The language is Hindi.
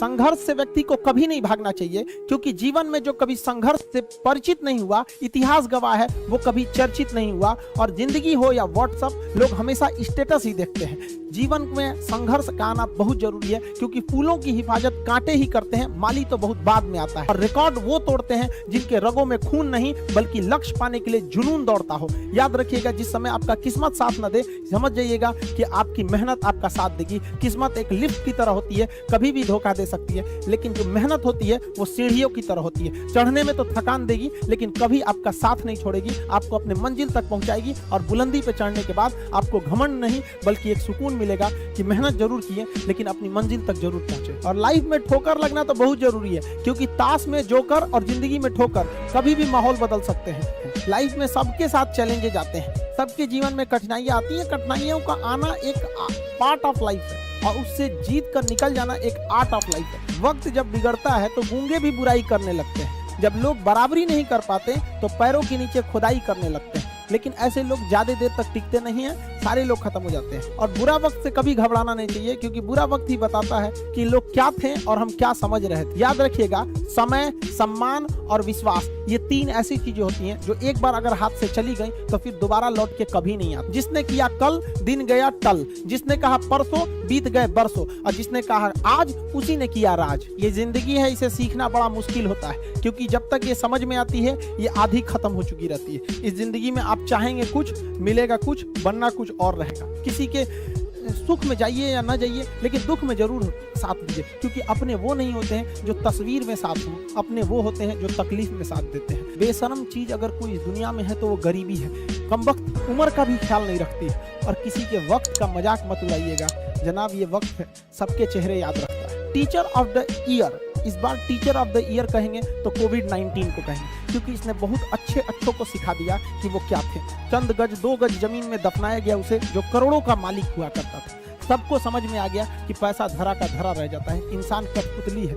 संघर्ष से व्यक्ति को कभी नहीं भागना चाहिए, क्योंकि जीवन में जो कभी संघर्ष से परिचित नहीं हुआ, इतिहास गवाह है, वो कभी चर्चित नहीं हुआ। और जिंदगी हो या व्हाट्सएप, लोग हमेशा स्टेटस ही देखते हैं। जीवन में संघर्ष का आना बहुत जरूरी है, क्योंकि फूलों की हिफाजत कांटे ही करते हैं, माली तो बहुत बाद में आता है। और रिकॉर्ड वो तोड़ते हैं जिनके रगों में खून नहीं बल्कि लक्ष्य पाने के लिए जुनून दौड़ता हो। याद रखिएगा, जिस समय आपका किस्मत साथ न दे, समझ जाइएगा कि आपकी मेहनत आपका साथ देगी। किस्मत एक लिफ्ट की तरह होती है, कभी भी धोखा दे सकती है, लेकिन जो मेहनत होती है वो सीढ़ियों की तरह होती है। चढ़ने में तो थकान देगी, लेकिन कभी आपका साथ नहीं छोड़ेगी, आपको अपने मंजिल तक पहुंचाएगी। और बुलंदी पे चढ़ने के बाद आपको घमंड नहीं बल्कि एक सुकून मिलेगा कि मेहनत जरूर किए, लेकिन अपनी मंजिल तक जरूर पहुंचे। और लाइफ में ठोकर लगना तो बहुत जरूरी है, क्योंकि ताश में जोकर और जिंदगी में ठोकर कभी भी माहौल बदल सकते हैं। लाइफ में सबके साथ चैलेंजेस आते हैं, सबके जीवन में कठिनाइयां आती हैं। कठिनाइयों का आना एक पार्ट ऑफ लाइफ है, और उससे जीत कर निकल जाना एक आर्ट ऑफ लाइफ है। वक्त जब बिगड़ता है तो गूंगे भी बुराई करने लगते हैं। जब लोग बराबरी नहीं कर पाते तो पैरों के नीचे खुदाई करने लगते हैं, लेकिन ऐसे लोग ज्यादा देर तक टिकते नहीं हैं, सारे लोग खत्म हो जाते हैं। और बुरा वक्त से कभी घबराना नहीं चाहिए, क्योंकि बुरा वक्त ही बताता है कि लोग क्या थे और हम क्या समझ रहे थे। याद रखिएगा, समय, सम्मान और विश्वास, ये तीन ऐसी चीजें होती हैं जो एक बार अगर हाथ से चली गई तो फिर दोबारा लौट के कभी नहीं आती। जिसने किया कल, दिन गया टल। जिसने कहा परसों, बीत गए बरसों। और जिसने कहा आज, उसी ने किया राज। ये जिंदगी है, इसे सीखना बड़ा मुश्किल होता है, क्योंकि जब तक ये समझ में आती है ये आधी खत्म हो चुकी रहती है। इस जिंदगी में आप चाहेंगे कुछ, मिलेगा कुछ, बनना कुछ और रहेगा। किसी के सुख में जाइए या ना जाइए, लेकिन दुख में जरूर साथ दीजिए, क्योंकि अपने वो नहीं होते हैं जो तस्वीर में साथ हों, अपने वो होते हैं जो तकलीफ में साथ देते हैं। बेशरम चीज अगर कोई इस दुनिया में है तो वो गरीबी है। कमबख्त उम्र का भी ख्याल नहीं रखती, और किसी के वक्त का मजाक मत उड़ाइएगा। जनाब, ये वक्त है, सबके चेहरे याद रखता है। टीचर ऑफ द ईयर, इस बार टीचर ऑफ द ईयर कहेंगे तो कोविड-19 को कहेंगे, क्योंकि इसने बहुत अच्छों को सिखा दिया कि वो क्या थे। चंद गज 2 गज जमीन में दफनाया गया उसे, जो करोड़ों का मालिक हुआ करता था। सबको समझ में आ गया कि पैसा धरा का धरा रह जाता है, इंसान कठपुतली है।